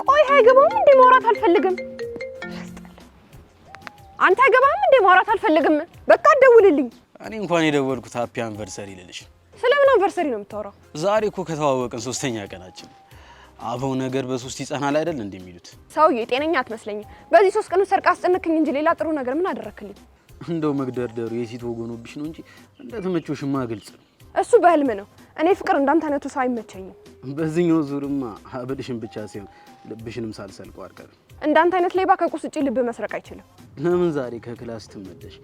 ቆይ አይገባም እንዴ ማውራት አልፈልግም አንተ አይገባም እንዴ ማውራት አልፈልግም በቃ ደውልልኝ እኔ እንኳን የደወልኩት ሃፒ አንቨርሰሪ ልልሽ ስለምን አንቨርሰሪ ነው የምታወራው ዛሬ እኮ ከተዋወቅን 3ኛ ቀናችን አበው ነገር በሶስት ይጸናል አይደል እንደሚሉት ሰውዬ ጤነኛ አትመስለኝ በዚህ 3 ቀን ሰርቃ አስጨነከኝ እንጂ ሌላ ጥሩ ነገር ምን አደረክልኝ እንደው መግደርደሩ የሲት ወጎኖብሽ ነው እንጂ እንደተመቾሽማ ግልጽ ነው እሱ በህልም ነው እኔ ፍቅር እንዳንተ አይነቱ ሰው አይመቸኝም በዚህኛው ዙርማ ሀብልሽን ብቻ ሲሆን ልብሽንም ሳልሰልቀው አልቀርም እንዳንተ አይነት ሌባ ከቁስ ውጪ ልብ መስረቅ አይችልም ለምን ዛሬ ከክላስ ትመለሽ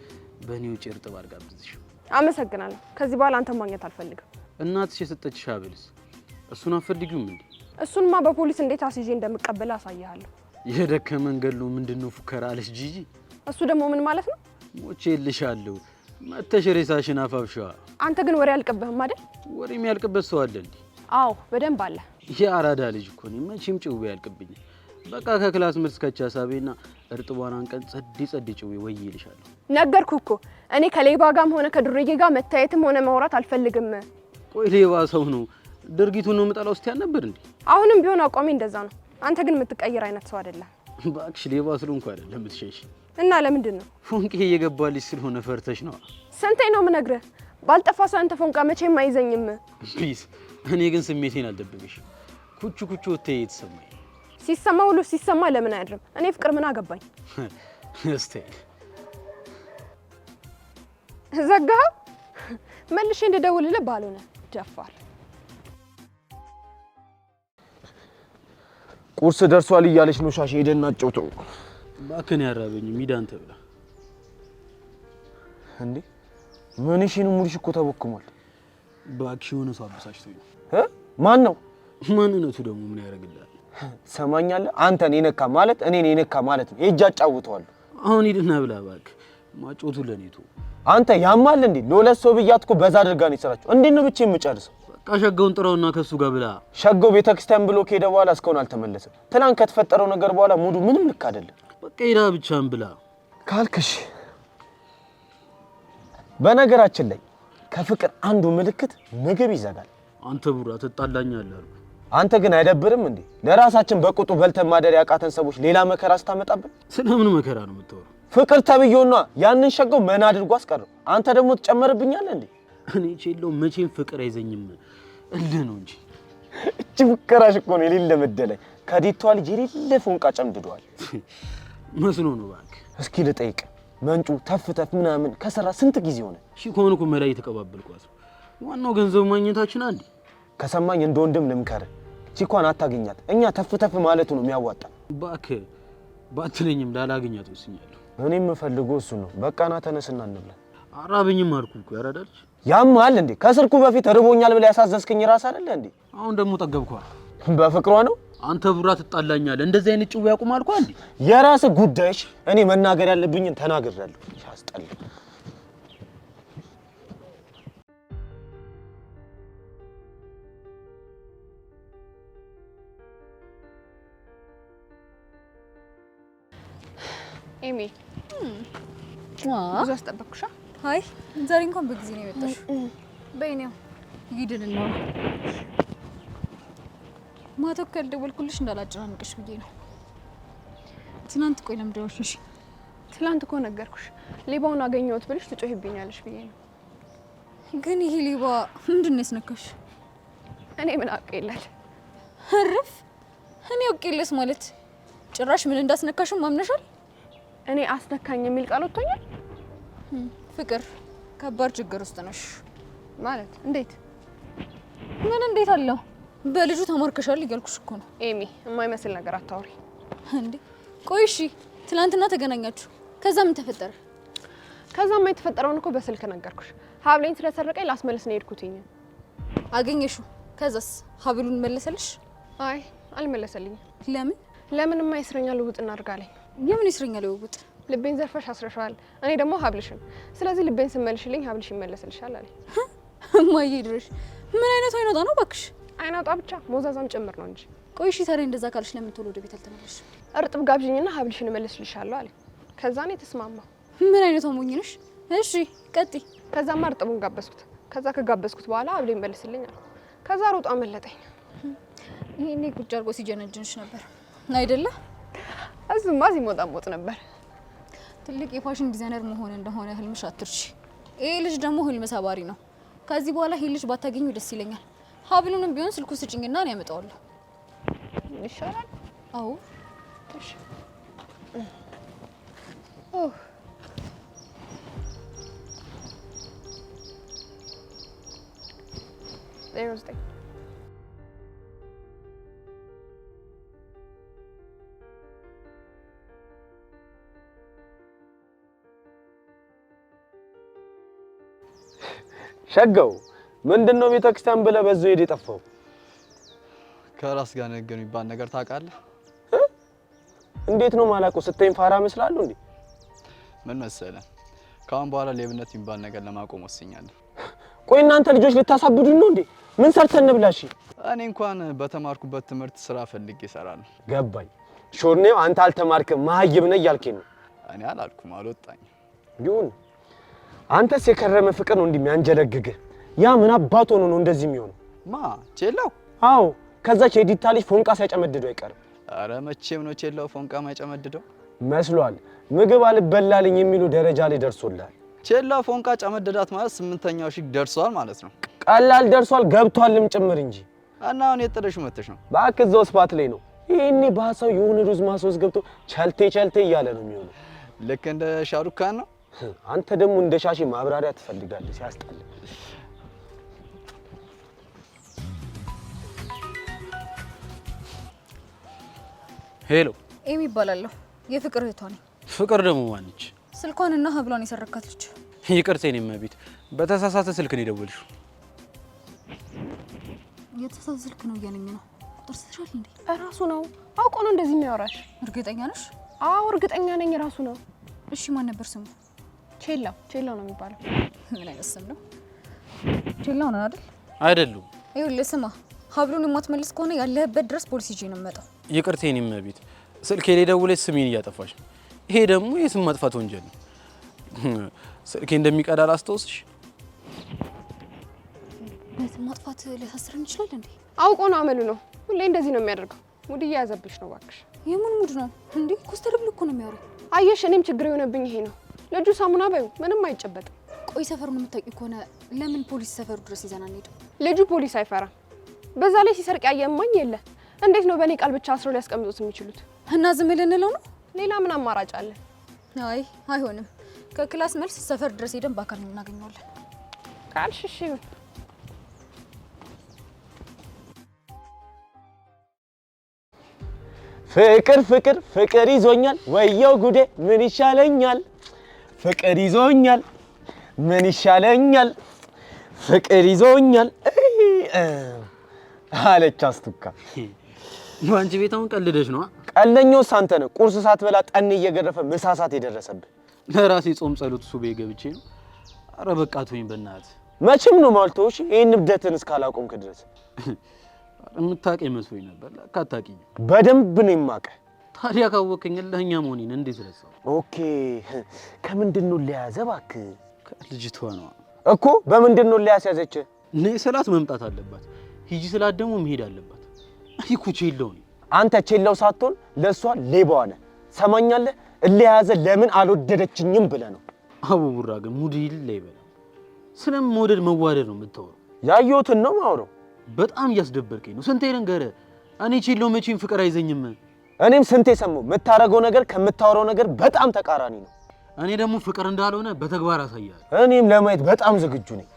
በኔው ጭርጥብ አርጋብዝሽ አመሰግናለሁ ከዚህ በኋላ አንተ ማግኘት አልፈልግም እናትሽ የሰጠችሽ ሀብልስ እሱን አፈልጊውም እንዴ እሱንማ በፖሊስ እንዴት አስይዤ እንደምቀበል አሳያለሁ የደከመን ገሎ ምንድነው ፉከራ አለሽ ጂጂ እሱ ደግሞ ምን ማለት ነው ሞቼልሻለሁ መተሽ ሬሳሽን አፋብሽዋ አንተ ግን ወሬ አልቀበህም አይደል ወሬ የሚያልቅበት ሰው አለ እንዴ አዎ በደንብ አለ የአራዳ ልጅ እኮ ነኝ መቼም ጭው ያልቅብኝ በቃ ከክላስ መልስ ከቻሳቤና እርጥቧን አንቀን ጸዲ ጭው ወይ ይልሻለሁ ነገርኩ እኮ እኔ ከሌባ ጋርም ሆነ ከዱርዬ ጋር መታየትም ሆነ ማውራት አልፈልግም ቆይ ሌባ ሰው ነው ድርጊቱን ነው መጣላው እስቲ ያነበር እንዴ አሁንም ቢሆን አቋሚ እንደዛ ነው አንተ ግን የምትቀየር አይነት ሰው አይደለም ባክሽ ሌባ ስለሆንኩ አይደለም የምትሸሽ እና ለምንድን ነው ፎንቄ እየገባልሽ ስለሆነ ፈርተሽ ነው ስንቴ ነው የምነግርህ ባልጠፋ ሰው አንተ ፎንቃ መቼም አይዘኝም ፕሊዝ እኔ ግን ስሜቴን አልደብቅሽ ኩቹ ወተይ የተሰማኝ ሲሰማ ሁሉ ሲሰማ ለምን አይደርም እኔ ፍቅር ምን አገባኝ እስቲ ዘጋው መልሼ እንደደውልልህ ባልሆነ ጀፋር ቁርስ ደርሷል እያለች ነው ሻሽ ሄደና ጨውተው ባከን ያራበኝ ሚዳን ተብላ እንዴ ምን እሺ ነው ሙልሽ እኮ ተበክሟል ባክሽ ሆነ ሰው አበሳጭቶኝ ማን ነው ማንነቱ ደግሞ ምን ያረጋግላል ሰማኛለ አንተ ነካ ማለት እኔ ነካ ማለት ነው ሄጃ ጫውተዋል አሁን ሂድና ብላ ባክ ማጮቱ ለኔቱ አንተ ያማል እንዴ ለሁለት ሰው ብያት እኮ በዛ አድርጋ ነው ይሰራችሁ እንዴት ነው ብቻ የምጨርሰው በቃ ሸጋውን ጥራውና ከሱ ጋር ብላ ሸጋው ቤተክርስቲያን ብሎ ከሄደ በኋላ እስካሁን አልተመለሰም ትላንት ከተፈጠረው ነገር በኋላ ሙዱ ምንም ልክ አይደለም በቃ ሄዳ ብቻን ብላ ካልክሽ በነገራችን ላይ ከፍቅር አንዱ ምልክት ምግብ ይዘጋል አንተ ቡራ ተጣላኛለህ አልኩ አንተ ግን አይደብርም እንዴ ለራሳችን በቁጡ በልተን ማደር ያቃተን ሰዎች ሌላ መከራ አስታመጣብን ስለምን መከራ ነው የምትወራው ፍቅር ተብየውና ያንን ሸጋው መና አድርጎ አስቀረው አንተ ደግሞ ትጨመርብኛለህ እንዴ እኔ ቼለው መቼም ፍቅር አይዘኝም እንደ ነው እንጂ እቺ ፍቅራሽ እኮ ነው የሌለ መደለኝ ከዲቷ ልጅ የሌለ ፎንቃ ጨምድዷል መስኖ ነው ባክ እስኪ ልጠይቅ መንጩ ተፍ ምናምን ከሰራ ስንት ጊዜ ሆነ እሺ ኮንኩ መላይ ተቀባበልኳት ዋናው ገንዘብ ማግኘታችን አንዴ ከሰማኝ እንደ ወንድም ልምከር ቺኳን አታገኛት እኛ ተፍ ማለቱ ነው የሚያዋጣ ባክ ባትለኝም ላላገኛት ወስኛለሁ እኔም ፈልገው እሱ ነው በቃና ተነስና እንብላ አራበኝም አልኩ እኮ ያራዳልሽ ያማል እንዴ ከስርኩ በፊት ርቦኛል ብለ ያሳዘዝከኝ ራስ አይደለ እንዴ አሁን ደግሞ ጠገብኳል በፍቅሯ ነው አንተ ቡራ ትጣላኛለህ እንደዚህ አይነት ጭው ያቁም አልኩ አንዴ የራስ ጉዳይሽ እኔ መናገር ያለብኝን ተናግሬያለሁ ያስጠላ ኤሚ ብዙ አስጠበቅኩሽ አይ ዛሬ እንኳን በጊዜ ነው የመጣሽ በእኔው ይድልና ማታ ካልደወልኩልሽ እንዳላጨናንቅሽ ብዬ ነው ትናንት ቆይ ለምን ደወልሽ ትናንት እኮ ነገርኩሽ ሌባውን አገኘሁት ብለሽ ትጮህብኛለሽ ብዬ ነው ግን ይሄ ሌባ ምንድን ነው ያስነካሽ እኔ ምን አውቄለሽ አረፍ እኔ አውቄለሽ ማለት ጭራሽ ምን እንዳስነካሽም ማምነሻል እኔ አስነካኝ የሚል ቃል ወጥቶኛል ፍቅር ከባድ ችግር ውስጥ ነሽ ማለት እንዴት ምን እንዴት አለው በልጁ ተማርከሻል እያልኩሽ እኮ ነው ኤሚ የማይመስል ነገር አታውሪ እንዴ ቆይ እሺ ትናንትና ተገናኛችሁ ከዛ ምን ተፈጠረ ከዛማ የተፈጠረውን እኮ በስልክ ነገርኩሽ ሀብሌን ስለሰረቀኝ ላስመልስ ነው የሄድኩትኝ አገኘሽው ከዛስ ሀብሉን መለሰልሽ አይ አልመለሰልኝም ለምን የስረኛ ልውውጥ እናድርጋለኝ የምን የስረኛ ልውውጥ ልቤን ዘርፈሽ አስረሻል እኔ ደግሞ ሀብልሽን ስለዚህ ልቤን ስመልሽልኝ ሀብልሽ ይመለስልሻል አለኝ ማዬ ድረሽ ምን አይነት አይናጣ ነው ባክሽ አይናጣ ብቻ ሞዛዛም ጭምር ነው እንጂ ቆይ እሺ ታዲያ እንደዛ ካልሽ ለምን ቶሎ ወደ ቤት አልተመለስሽ እርጥብ ጋብዥኝና ሀብልሽን እመልስልሻለሁ አለኝ ከዛ ነው ተስማማው ምን አይነት ሞኝ ነሽ እሺ ቀጥይ ከዛማ እርጥቡን ጋበዝኩት ከዛ ከጋበዝኩት በኋላ ሀብሌን መልስልኝ አለ ከዛ ሮጣ አመለጠኝ ይሄኔ ቁጭ አድርጎ ሲጀነጅንሽ ነበር አይደለ? እሱማ ሲሞጣሞጥ ነበር። ትልቅ የፋሽን ዲዛይነር መሆን እንደሆነ ህልምሽ አትርሺ። ይሄ ልጅ ደግሞ ህልም ሰባሪ ነው። ከዚህ በኋላ ይሄ ልጅ ባታገኙ ደስ ይለኛል። ሀብሉንም ቢሆን ስልኩ ስጭኝና ነው ያመጣዋለሁ። ይሻላል? አዎ። እሺ። ዘጠኝ ሸጋው ምንድነው ቤተክርስቲያን ብለህ በዛው ሄድ የጠፋው? ከራስ ጋር ነገር የሚባል ነገር ታውቃለህ? እንዴት ነው ማላውቀው? ስትይኝ ፋራ መስላለሁ እንዴ? ምን መሰለህ፣ ካሁን በኋላ ሌብነት የሚባል ነገር ለማቆም ወስኛለሁ። ቆይ እናንተ ልጆች ልታሳብዱኝ ነው እንዴ? ምን ሰርተን እንብላሽ? እኔ እንኳን በተማርኩበት ትምህርት ስራ ፈልጌ እሰራለሁ። ገባኝ። ሾርኔው አንተ አልተማርክም መሀይብ ነህ እያልከኝ ነው? እኔ አላልኩም፣ አልወጣኝም። ይሁን። አንተስ የከረመ ፍቅር ነው እንደሚያንጀለግግህ። ያ ምን አባቶ ነው እንደዚህ የሚሆነው? ማ ቼላው? አዎ፣ ከዛች የዲታ ልጅ ፎንቃ ሳይጨመድደው አይቀርም። አረ መቼም ነው ቼላው ፎንቃ ማይጨመድደው መስሏል። ምግብ አልበላልኝ የሚሉ ደረጃ ላይ ደርሶላል። ቼላው ፎንቃ ጨመደዳት ማለት 8ኛው ሺህ ደርሷል ማለት ነው። ቀላል ደርሷል፣ ገብቷልም ጭምር እንጂ። እና አሁን የጥለሽ መተሽ ነው? እባክህ እዛው ስፓት ላይ ነው። ይሄኔ ባሰው የሆነ ሩዝ ማስወዝ ገብቶ ቸልቴ ቸልቴ እያለ ነው የሚሆነው። ልክ እንደ ሻሩካን ነው። አንተ ደግሞ እንደ ሻሺ ማብራሪያ ትፈልጋለህ። ሲያስጠላ። ሄሎ፣ ኤሚ ይባላለሁ። የፍቅር እህቷ ነኝ። ፍቅር ደግሞ ማነች? ስልኳንና ሀብሏን የሰረካት ልጅ። ይቅርታ የኔ እመቤት፣ በተሳሳተ ስልክ ነው የደወልሽው። የተሳሳተ ስልክ ነው እያለኝ ነው። ቁጥር ስትሻል እንዴ? እራሱ ነው አውቆ ነው እንደዚህ የሚያወራሽ። እርግጠኛ ነሽ? አዎ እርግጠኛ ነኝ፣ እራሱ ነው። እሺ ማን ነበር ስሙ? ቼላው ነው የሚባለው። ምን አይነት ስም ነው? ቼላው ነው አይደል? አይደሉም። ይኸውልህ ስማ፣ ሀብሉን የማትመልስ ከሆነ ያለህበት ድረስ ፖሊስ ይዤ ነው የምመጣው። ይቅርታ የኔ እመቤት፣ ስልኬ ላይ ደውለሽ ስሜን እያጠፋሽ ነው። ይሄ ደግሞ የስም ማጥፋት ወንጀል ነው። ስልኬ እንደሚቀዳ ላስታውስሽ። በስም ማጥፋት ሊያሳስረን ይችላል እንዴ? አውቆ ነው፣ አመሉ ነው። ሁሌ እንደዚህ ነው የሚያደርገው። ሙድ እየያዘብሽ ነው እባክሽ። የምን ሙድ ነው እንዴ? ኮስተር ብሎ እኮ ነው የሚያወራው። አየሽ፣ እኔም ችግር የሆነብኝ ይሄ ነው። ልጁ ሳሙና በይው ምንም አይጨበጥም። ቆይ ሰፈሩን የምታውቂው ከሆነ ለምን ፖሊስ ሰፈሩ ድረስ ይዘና እንሄድም? ልጁ ፖሊስ አይፈራም። በዛ ላይ ሲሰርቅ ያየማኝ የለ። እንዴት ነው በእኔ ቃል ብቻ አስረው ሊያስቀምጡት የሚችሉት? እና ዝም ልንለው ነው? ሌላ ምን አማራጭ አለ? አይ አይሆንም። ከክላስ መልስ ሰፈር ድረስ ሄደን በአካል እናገኘዋለን። ካልሽ እሺ። ፍቅር ፍቅር ፍቅር ይዞኛል፣ ወየው ጉዴ ምን ይሻለኛል? ፍቅር ይዞኛል፣ ምን ይሻለኛል? ፍቅር ይዞኛል አለች አስቱካ። አንቺ ቤት አሁን ቀልደሽ ነው? ቀለኛውስ አንተ ነህ። ቁርስ ሳትበላ ጠን እየገረፈ ምሳ ሰዓት የደረሰብህ። ለራሴ ጾም ጸሎት ሱቤ ገብቼ ነው። አረ በቃ ተወኝ በእናትህ። መቼም ነው ማልተውሽ ይሄን ንብደትን እስካላቆምክ ድረስ። የምታውቀኝ መስሎኝ ነበር። ለካ አታውቂኝም። በደንብ ነው የማውቅህ። ታዲያ ካወቅኝ ለኛ መሆኔን እንዴት ረሳው? ኦኬ፣ ከምንድን ነው ለያዘ? እባክህ ከልጅቷ ነው እኮ። በምንድን ነው ለያዘች? ነይ ስላት መምጣት አለባት፣ ሂጂ ስላት ደግሞ መሄድ አለባት። አይ እኮ ቼላው ነኝ። አንተ ቼላው ሳትሆን ለሷ ሌባዋ ነህ። ሰማኛለህ? ለያዘ ለምን አልወደደችኝም ብለህ ነው። አቡ ቡራ ግን ሙድ ይል ይበል። ስለመውደድ መዋደድ ነው የምታወራው? ያየሁትን ነው ማውራው። በጣም እያስደበርከኝ ነው። ስንቴ ልንገርህ፣ እኔ ቼላው መቼም ፍቅር አይዘኝም። እኔም ስንቴ ሰማሁ። የምታረገው ነገር ከምታወራው ነገር በጣም ተቃራኒ ነው። እኔ ደግሞ ፍቅር እንዳልሆነ በተግባር አሳያለሁ። እኔም ለማየት በጣም ዝግጁ ነኝ።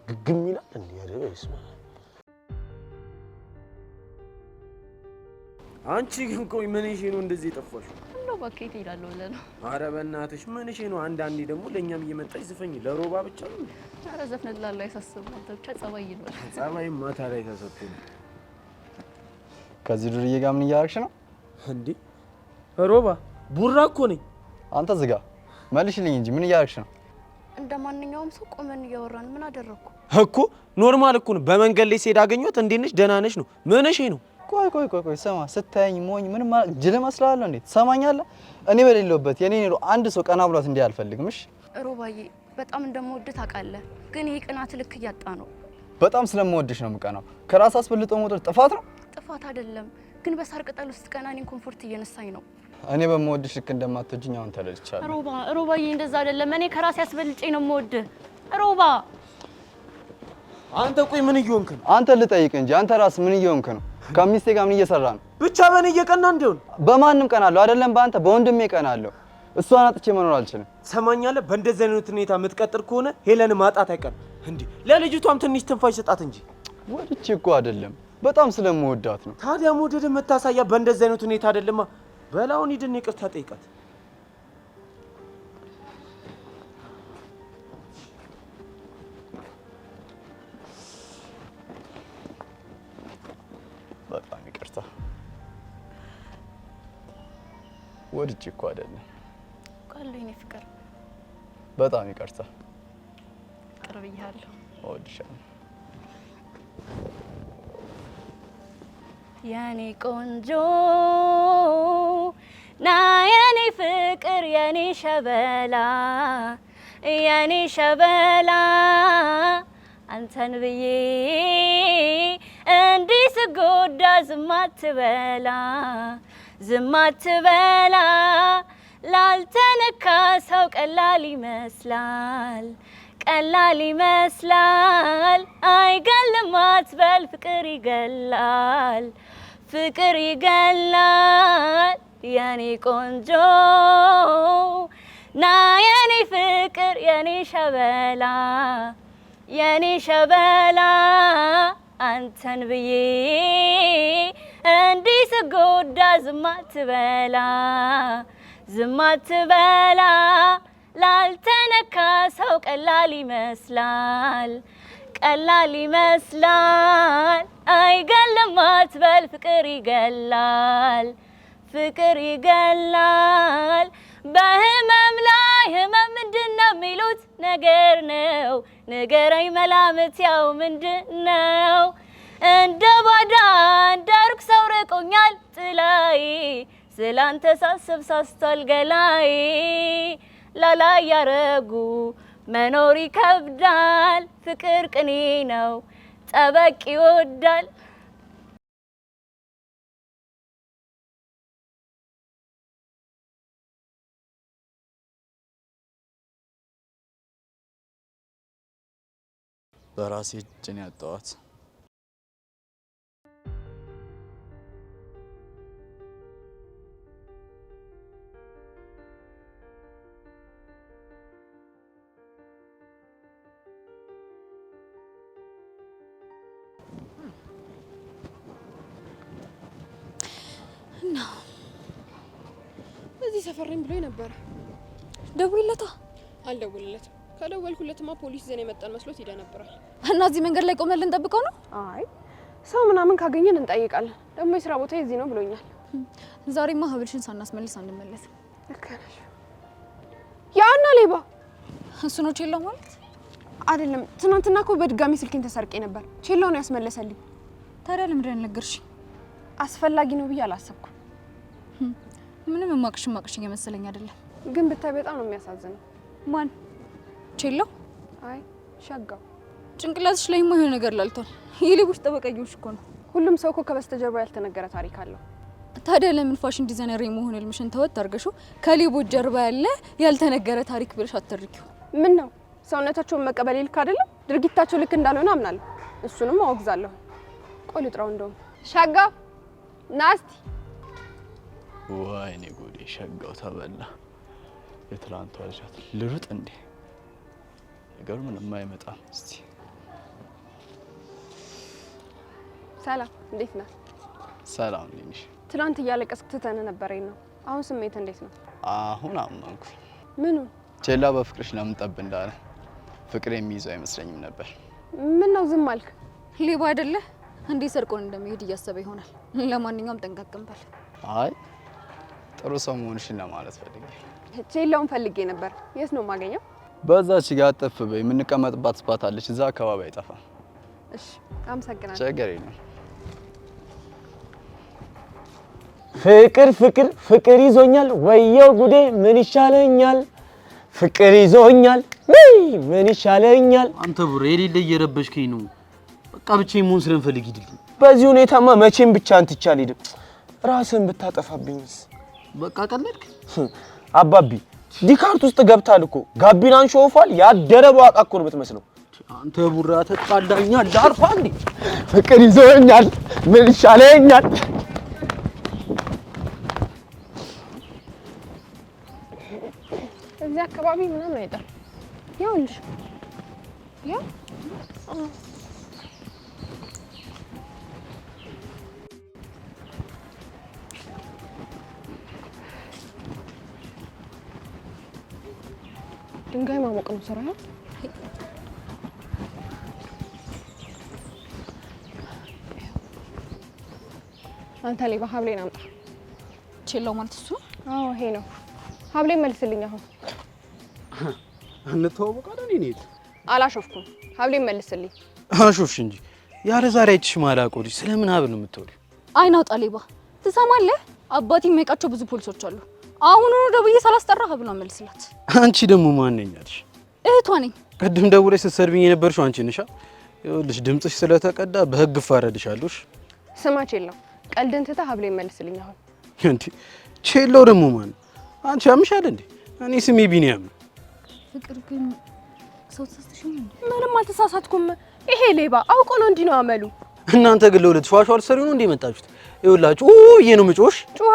ግግም ይላል እንዴ? ያደረስ አንቺ ግን ቆይ ምን እሺ ነው እንደዚህ የጠፋሽ? እንደው ባኬት ይላልው ለነ አረ በእናትሽ ምን እሺ ነው? አንዳንዴ ደግሞ ለኛም እየመጣች ዝፈኝ። ለሮባ ብቻ ነው? አረ ዘፍነላላ አይሳስብም። አንተ ብቻ ጸባይ ይኖር። ጸባይ ማታ ላይ ተሰጥቶኝ። ከዚህ ዱርዬ ጋር ምን እያደረግሽ ነው እንዴ? ሮባ ቡራ እኮ ነኝ። አንተ ዝጋ፣ መልሽልኝ እንጂ ምን እያደረግሽ ነው? እንደማንኛውም ሰው ቆመን እያወራን ምን አደረኩ እኮ ኖርማል እኮ ነው። በመንገድ ላይ ሲሄድ አገኘሁት። እንዴት ነሽ? ደህና ነሽ ነው? ምን እሺ ነው? ቆይ ስማ፣ ስታየኝ ሞኝ ምን ጅል መስላለሁ እንዴ? ትሰማኛለህ? እኔ በሌለውበት የኔ ነው አንድ ሰው ቀና ብሏት እንዲህ አልፈልግም። እሺ ሮባዬ፣ በጣም እንደምወድ ታውቃለህ፣ ግን ይሄ ቅናት ልክ እያጣ ነው። በጣም ስለምወድሽ ነው የምቀናው። ከራስ አስበልጦ መውደድ ጥፋት ነው? ጥፋት አይደለም፣ ግን በሳር ቅጠል ውስጥ ቀና እኔን ኮምፎርት እየነሳኝ ነው። እኔ በምወድሽ ልክ እንደማትወጂኝ አሁን ተረድቻለሁ። ሮባዬ እንደዛ አይደለም። እኔ ከራሴ አስበልጬ ነው የምወድህ ሮባ። አንተ ቆይ ምን እየሆንክ ነው? አንተ ልጠይቅ እንጂ አንተ ራስ ምን እየሆንክ ነው? ከሚስቴ ጋር ምን እየሰራ ነው? ብቻ በእኔ እየቀና እንዲሆን በማንም ቀናለሁ አይደለም፣ በአንተ በወንድሜ ቀናለሁ። እሷን አጥቼ መኖር አልችልም። ሰማኛለህ? በእንደዚህ አይነት ሁኔታ የምትቀጥል ከሆነ ሄለን ማጣት አይቀርም። እንዴ ለልጅቷም ትንሽ ትንፋሽ ሰጣት እንጂ። ወድቼ እኮ አይደለም፣ በጣም ስለምወዳት ነው። ታዲያ መውደድ መታሳያ በእንደዚህ አይነት ሁኔታ አይደለማ። በላውን ሂድና ይቅርታ ጠይቃት። በጣም ይቅርታ። ወድጄ እኮ አይደለም። ቃል የኔ ፍቅር በጣም ይቅርታ። ቅርብ ይያለሁ። እወድሻለሁ የኔ ቆንጆ ና የኔ ፍቅር የኔ ሸበላ የኔ ሸበላ አንተን ብዬ እንዲህ ስጎዳ ዝም አትበላ ዝም አትበላ ላልተነካ ሰው ቀላል ይመስላል ቀላል ይመስላል አይገልም አትበል ፍቅር ይገላል ፍቅር ይገላል የኔ ቆንጆ ና የኔ ፍቅር የኔ ሸበላ አንተን ብዬ እንዲህ ስጎዳ ዝም አትበላ ዝም አትበላ ላልተነካ ሰው ቀላል ይመስላል አይገልም አትበል ፍቅር ይገላል ፍቅር ይገላል በህመም ላይ ህመም ምንድነው የሚሉት ነገር ነው ንገረኝ መላምት ያው ምንድነው እንደ ባዳ እንደ ሩቅ ሰው ርቆኛል ጥላይ ስላንተ ሳስብ ሳስቷል ገላይ ላላ ያረጉ መኖር ይከብዳል ፍቅር ቅኔ ነው ጠበቅ ይወዳል በራሴ እጅ ነው ያጣኋት። እዚህ ሰፈሬን ብሎኝ ነበር። ደውይለታ። አልደውልለትም። ከደወልኩለትማ ፖሊስ ዘን የመጣን መስሎት ይደነብራል። እና እዚህ መንገድ ላይ ቆመን ልንጠብቀው ነው? አይ ሰው ምናምን ካገኘን እንጠይቃለን። ደግሞ የስራ ቦታ እዚህ ነው ብሎኛል። ዛሬማ ሀብልሽን ሳናስመልስ አንመለስ። ልክ ነሽ። ያና ሌባ እሱ ነው ቼላው ማለት አይደለም። ትናንትና እኮ በድጋሚ ስልኬን ተሰርቄ ነበር። ቼላው ነው ያስመለሰልኝ። ታዲያ ለምንድን ነው ነገርሽ? አስፈላጊ ነው ብዬ አላሰብኩም። ምንም ማቅሽ እየመሰለኝ አይደለም። ግን ብታይ በጣም ነው የሚያሳዝነው። ማን? ቼላው? አይ ሸጋው። ጭንቅላትሽ ላይ የሆነ ነገር ላልቷል። የሌቦች ጠበቀኞች እኮ ነው። ሁሉም ሰው እኮ ከበስተጀርባ ያልተነገረ ታሪክ አለው። ታዲያ ለምን ፋሽን ዲዛይነር የመሆን ህልምሽን ተወት አድርገሽው ከሌቦች ጀርባ ያለ ያልተነገረ ታሪክ ብለሽ አትተርኪው? ምን ነው ሰውነታቸውን መቀበል ልክ አይደለም? ድርጊታቸው ልክ እንዳልሆነ አምናለሁ። እሱንም አወግዛለሁ። ቆይ ልጥራው። እንደውም ሸጋው ናስቲ። ወይኔ ጉዴ! ሸጋው ተበላ። የትላንቷ ልጃት ልሩጥ እንዴ? ነገሩ ምንም አይመጣም። እስቲ ሰላም፣ እንዴት ነህ? ሰላም ነሽ? ትናንት እያለቀስክ ትተን ነበረኝ ነው። አሁን ስሜት እንዴት ነው? አሁን አመንኩ። ምኑ? ቼላ በፍቅርሽ ለምን ጠብ እንዳለ። ፍቅር የሚይዘው አይመስለኝም ነበር። ምን ነው ዝም አልክ? ሌባ አይደለ እንዴ? ሰርቆን እንደሚሄድ እያሰበ ይሆናል። ለማንኛውም ጠንቀቅም በል። አይ ጥሩ ሰው መሆንሽን ለማለት ፈልጌ። ቼላውን ፈልጌ ነበር። የት ነው የማገኘው? በዛች ጋር አጠፍ በይ። የምንቀመጥባት ስፓት አለች፣ እዛ አካባቢ አይጠፋም። እሺ፣ አመሰግናለሁ። ችግር የለም። ፍቅር ፍቅር ፍቅር ይዞኛል፣ ወየው ጉዴ ምን ይሻለኛል? ፍቅር ይዞኛል፣ ምን ይሻለኛል? አንተ ቡሬ የሌለ እየረበሽከኝ ነው። በቃ ብቻዬን መሆን ስለምፈልግ ሂድልኝ። በዚህ ሁኔታማ መቼም ብቻ አንተ አልሄድም። ራስን ብታጠፋብኝስ? በቃ ቀለድክ አባቢ። ዲካርት ውስጥ ገብታል እኮ ጋቢናን ሾፋል። ያደረበው አቃ እኮ ነው የምትመስለው። አንተ ቡራ ተጣላኛል። አርፋ እንዴ ፍቅር ይዞኛል። ምን ይሻለኛል? እዚህ አካባቢ ምናምን አይደል? ይኸውልሽ ያ ድንጋይ ማሞቅ ነው ስራ። አንተ ላይ በሀብሌን አምጣ። ቼላው ማለት እሱ? አዎ ይሄ ነው። ሀብሌን መልስልኝ አሁን። እንተዋወቃለን። እኔት አላሾፍኩም። ሀብሌን መልስልኝ። አሾፍሽ እንጂ ያለ ዛሬ አይችሽ ማላቆልሽ ስለምን ሀብል ነው የምትወሪው? አይናውጣ ሌባ ትሰማለህ? አባቴ የሚያውቃቸው ብዙ ፖሊሶች አሉ። አሁን ነው ደውዬ ሳላስጠራ ሀብሏ መልስላት። አንቺ ደግሞ ማን ነኝ አልሽ? እህቷ ነኝ። ቅድም ደውለሽ ስትሰርቢኝ የነበርሽው አንቺ ነሽ። ይኸውልሽ ድምጽሽ ስለተቀዳ በህግ እፋረድሻለሁ። ስማ ቼላው፣ ቀልድን ትተህ ሀብሌን መልስልኝ አሁን። እንዴ ቼላው ደግሞ ማን? አንቺ ያምሻል እንዴ? እኔ ስሜ ቢኒያም ነው። ፍቅር ግን ሰው ተሳስተሽኝ እንዴ? ምንም አልተሳሳትኩም። ይሄ ሌባ አውቆ ነው እንዲህ ነው አመሉ። እናንተ ግን ለሁለት ሸዋሸዋ ልትሰሩ ነው እንዴ የመጣችሁት? ይኸውላችሁ ይሄ ነው ምጮሽ። ጩሃ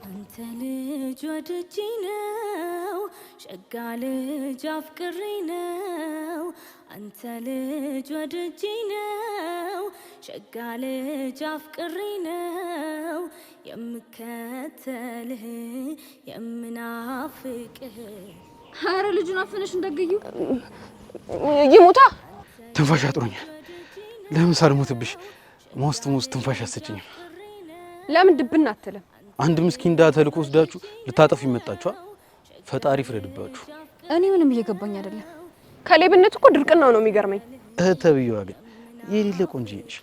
አንተ ልጅ ወድጄ ነው ሸጋ ልጅ አፍቅሬ ነው አንተ ልጅ ወድጄ ነው ሸጋ ልጅ አፍቅሬ ነው የምከተልህ የምናፍቅህ። ኧረ ልጁን አፈነሽ እንደገዩ ይሙታ። ትንፋሽ አጥሮኛል። ለምን ሳልሞትብሽ ሞስት ትንፋሽ አሰጭኝም? ለምን ድብና አትልም? አንድ ምስኪን ዳ ተልኮ ወስዳችሁ ልታጠፉ ይመጣችኋል። ፈጣሪ ፍረድባችሁ። እኔ ምንም እየገባኝ አይደለም። ከሌብነት እኮ ድርቅናው ነው የሚገርመኝ። ተብዬዋ ግን የሌለ ቆንጆ ነሽ።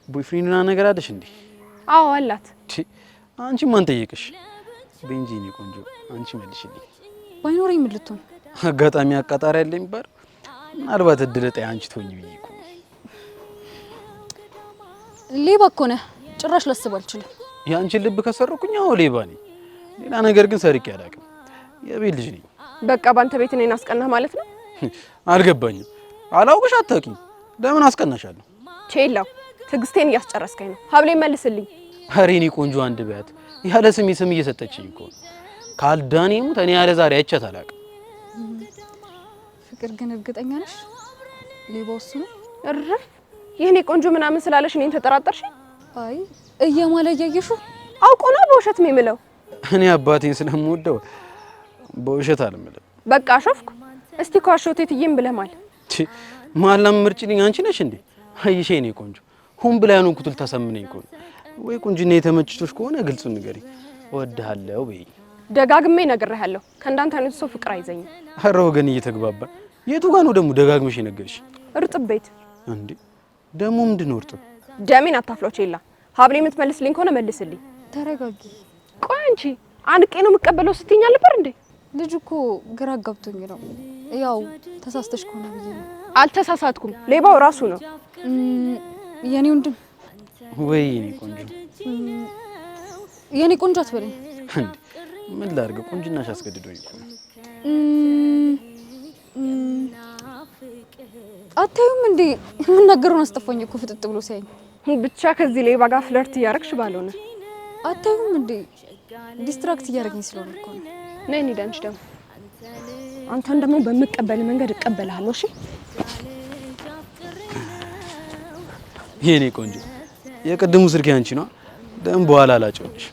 ቦይፍሬንድና ነገር አለሽ እንዴ? አዎ አላት። አንቺ ማን ጠየቅሽ? ቤንጂኒ ቆንጆ አንቺ መልሽልኝ። ባይኖረኝ ምን ልትሆን? አጋጣሚ አቃጣሪ ያለ የሚባል ምናልባት እድለ ጣይ አንቺ ትሆኚ ብዬ እኮ። ሌባ እኮ ነህ። ጭራሽ ላስብ አልችልም። የአንቺን ልብ ከሰረኩኝ አዎ ሌባ ነኝ። ሌላ ነገር ግን ሰርቄ አላውቅም። የቤት ልጅ ነኝ። በቃ ባንተ ቤት እኔን አስቀናህ ማለት ነው? አልገባኝም። አላውቅሽ አታውቂኝ። ለምን አስቀናሻለሁ? ቼላው ትዕግስቴን እያስጨረስከኝ ነው። ሀብሌን መልስልኝ። ኧረ እኔ ቆንጆ አንድ ቢያት ያለ ስሜ ስም እየሰጠችኝ እኮ ካልዳኔ ሙት እኔ ያለ ዛሬ አይቻት አላውቅም። ፍቅር ግን እርግጠኛ ነሽ ሌባው እሱ ነው? እረፍ። የኔ ቆንጆ ምናምን ስላለሽ እኔን ተጠራጠርሽ? አይ እየማለ እያየሽው አውቆ ነው በውሸት የሚምለው። እኔ አባቴን ስለምወደው በውሸት አልምልም። በቃ ሾፍኩ። እስቲ ኳሾቴ ትይም ብለማል። ማላም ምርጭልኝ አንቺ ነሽ እንዴ? አይሼ እኔ ቆንጆ ሁን ብላ ያኑን ኩትል ታሰምነኝ እኮ ወይ ቁንጅና የተመችቶሽ ከሆነ ግልጹ ንገሪኝ። እወድሃለሁ በይ። ደጋግሜ ነግሬሃለሁ። ከእንዳንተ አይነቱ ሰው ፍቅር አይዘኝም። ኧረ ወገን እየተግባባ የቱ ጋር ነው ደግሞ ደጋግመሽ የነገርሽ? እርጥብ ቤት እንዴ ደግሞ ምንድን ነው እርጥብ? ደሜን አታፍለው ቼላ። ሀብሌ የምትመልስልኝ ከሆነ መልስልኝ። ተረጋጊ። ቆይ አንቺ አንቄ ነው የምቀበለው ስትይኝ አልነበር እንዴ? ልጅ እኮ ግራ አጋብቶኝ ነው። ያው ተሳስተሽ ከሆነ ብዬ ነው። አልተሳሳትኩም። ሌባው ራሱ ነው። የኔ ወንድም ወይ የኔ ቆንጆ የኔ ቆንጆ አትበለኝ እንዴ። ምን ላድርግ? ቁንጅናሽ አስገድዶኝ እኮ ነው። አታዩም እንዴ? የምናገረውን አስጠፋኝ እኮ ፍጥጥ ብሎ ሲያኝ። ብቻ ከዚህ ሌባ ጋር ፍለርት እያደረግሽ ባልሆነ። አታዩም እንዴ? ዲስትራክት እያደረገኝ ስለሆነ እኮ ነው። ነይ እንሂድ። አንቺ ደግሞ አንተን ደግሞ በምቀበል መንገድ እቀበልሃለሁ። እሺ የኔ ቆንጆ የቅድሙ ስልክ ያንቺ ነው። ደም በኋላ አላጨውሽ።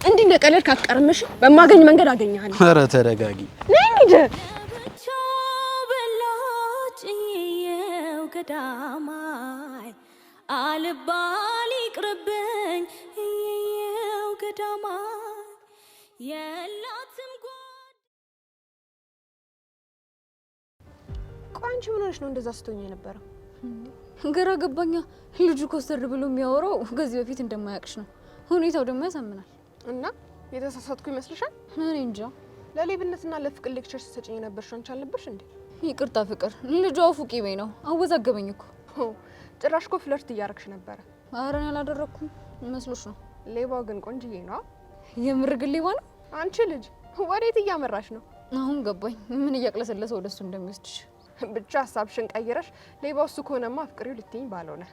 እንዲህ እንደቀለድክ አትቀርምሽ። በማገኝ መንገድ አገኘሃለሁ። ኧረ ተረጋጊ። ነይ እንሂድ። በላጭየው ገዳማይ አልባል ይቅርብኝ የው ገዳማይ የላትም ቆይ አንቺ ምን ሆነሽ ነው እንደዛ ስትሆኝ የነበረው? ግራ ገባኛ። ልጁ ኮስተር ብሎ የሚያወራው ከዚህ በፊት እንደማያውቅሽ ነው። ሁኔታው ደግሞ ያሳምናል። እና የተሳሳትኩ ይመስልሻል? እኔ እንጃ። ለሌብነትና ለፍቅር ሌክቸር ስትሰጪኝ የነበርሽ አንቺ አልነበርሽ እንዴ? ይቅርታ ፍቅር፣ ልጇ ፉቂቤ ነው። አወዛገበኝ እኮ። ጭራሽ እኮ ፍለርት እያረግሽ ነበረ። ኧረ እኔ አላደረኩም መስሎሽ ነው? ሌባው ግን ቆንጅዬ ነው። የምር ግን ሌባ ነው? አንቺ ልጅ ወዴት እያመራሽ ነው? አሁን ገባኝ ምን እያቅለሰለሰ ወደሱ እንደሚወስድሽ። ብቻ ሀሳብሽን ቀይረሽ ሌባው እሱ ከሆነማ አፍቅሪው ልትይኝ ባልሆነ።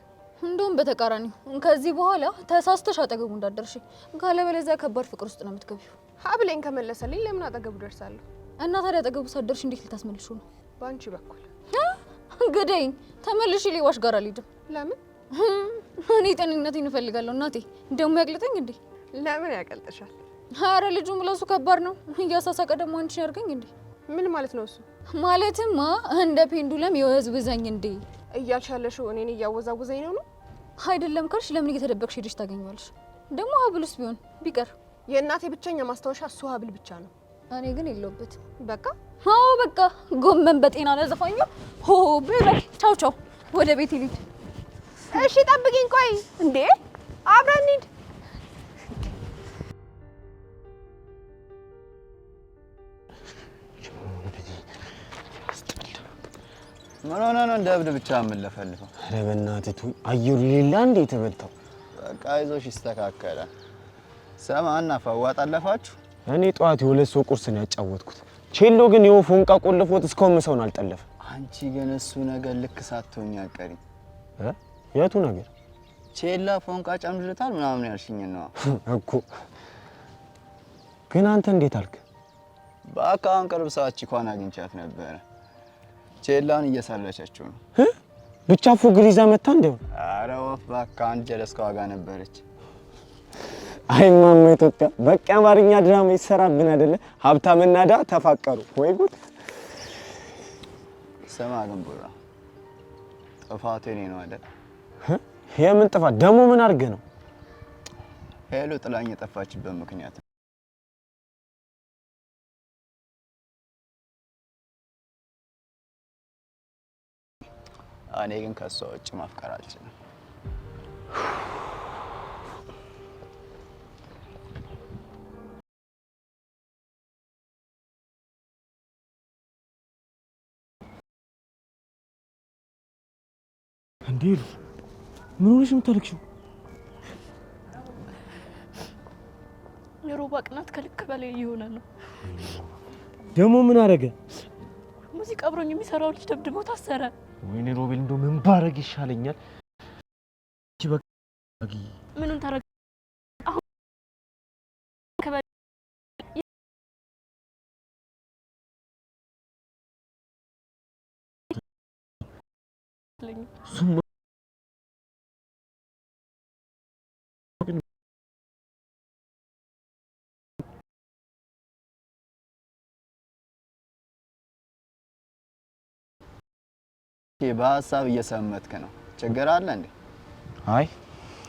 እንደውም በተቃራኒው ከዚህ በኋላ ተሳስተሽ አጠገቡ እንዳደርሽ፣ ካለበለዚያ ከባድ ፍቅር ውስጥ ነው የምትገቢው። ሀብሌን ከመለሰልኝ ለምን አጠገቡ ደርሳለሁ? እና ታዲያ አጠገቡ ሳትደርሽ እንዴት ልታስመልሹ ነው? በአንቺ በኩል ግደኝ፣ ተመልሽ ሌባሽ ጋር አልሄድም። ለምን? እኔ ጤንነቴን እፈልጋለሁ። እናቴ ደግሞ ያቅልጠኝ እንዴ? ለምን ያቀልጥሻል? ኧረ ልጁ ምላሱ ከባድ ነው። እያሳሳቀ ደግሞ አንቺን ያርገኝ እንዴ? ምን ማለት ነው እሱ? ማለትማ እንደ ፔንዱለም ይወዝውዘኝ እንዴ እያልሽ ያለሽው እኔን እያወዛወዘኝ ነው? አይደለም ካልሽ ለምን እየተደበቅሽ ሄደሽ ታገኘዋለሽ? ደግሞ ሀብሉስ ቢሆን ቢቀር የእናቴ ብቸኛ ማስታወሻ እሱ ሀብል ብቻ ነው። እኔ ግን የለውበትም። በቃ አዎ በቃ ጎመን በጤና ለዘፋኙ ሆ በላይ ቻው ቻው፣ ወደ ቤት ልሂድ። እሺ ጠብቂኝ። ቆይ እንዴ አብረን እንሂድ። ምን ሆነ ነው እንደ እብድ ብቻ የምንለፈልፈው? ኧረ በእናትህ ተው፣ አየሩ ሌላ እንዴ ተበልተው። በቃ አይዞሽ ይስተካከላል። ሰማ እና ፈዋ ጠለፋችሁ? እኔ ጠዋት የሁለት ሰው ቁርስ ነው ያጫወትኩት። ቼሎ ግን የወፉን ቃ ቆልፎት እስካሁን ሰውን አልጠለፈ። አንቺ ግን እሱ ነገር ልክ ሳትሆኝ አትቀሪ። የቱ ነገር? ቼላ ፎንቃ ጨምድልታል ምናምን ያልሽኝ ነው እኮ። ግን አንተ እንዴት አልክ? በአካን ቅርብ ሰዓት ቺኳን አግኝቻት ነበረ። ቼላን እየሰለቸችው ነው። ብቻ ፉግር ይዛ መታ እንደው። ኧረ ወፍ በአካን ጀለስ ከዋጋ ነበረች። አይ ማማ ኢትዮጵያ በቃ አማርኛ ድራማ ይሰራብን አይደለ? ሀብታምና ዳ ተፋቀሩ ወይ ጉድ! ሰማ ግን ቡራ ጥፋቱ የኔ ነው አይደል? የምን ጥፋት ደግሞ ምን አድርገህ ነው? ሄሎ ጥላኝ የጠፋችበት ምክንያት እኔ ግን ከሷ ውጭ ማፍቀር አልችልም። እንዴ ምን ሆነሽ የምታለቅሽው? የሮባ ቅናት ከልክ በላይ እየሆነ ነው። ደግሞ ምን አደረገ? ሙዚቃ አብሮኝ የሚሰራው ልጅ ደብድቦ ታሰረ። ወይኔ ሮቤል እንደው ምን ባረግ ይሻለኛል? ምኑን ታረግ? አሁን በሀሳብ እየሰመትክ ነው። ችግር አለ እንዴ? አይ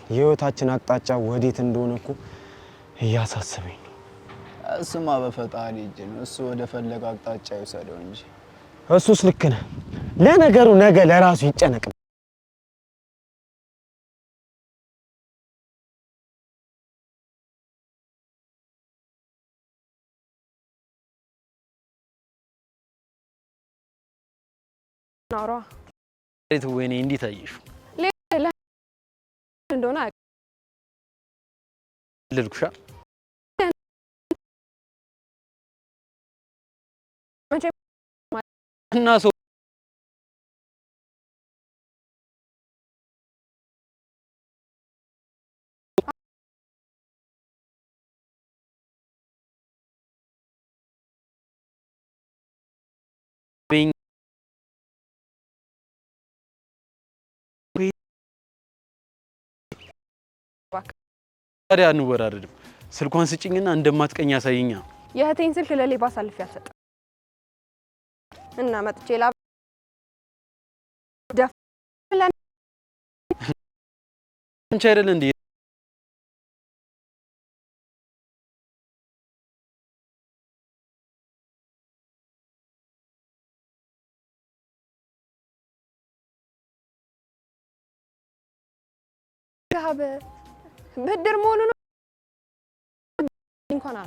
የህይወታችን አቅጣጫ ወዴት እንደሆነ እኮ እያሳሰበኝ ነው። እሱማ በፈጣሪ እጅ ነው። እሱ ወደ ፈለገው አቅጣጫ ይወሰደው እንጂ። እሱስ ልክ ነህ። ለነገሩ ነገ ለራሱ ይጨነቅ። ናራ ወይኔ እንዴት አየሽው? እንደሆነ ልልኩሻ እና ሰው ታዲያ አንወራረድም። ስልኳን ስጭኝና እንደማትቀኝ ያሳየኛ። የእህቴን ስልክ ለሌባ አሳልፌ አልሰጥም እና መጥቼ አንቺ አይደል እንዴ ብድር መሆኑ ነው እንኳን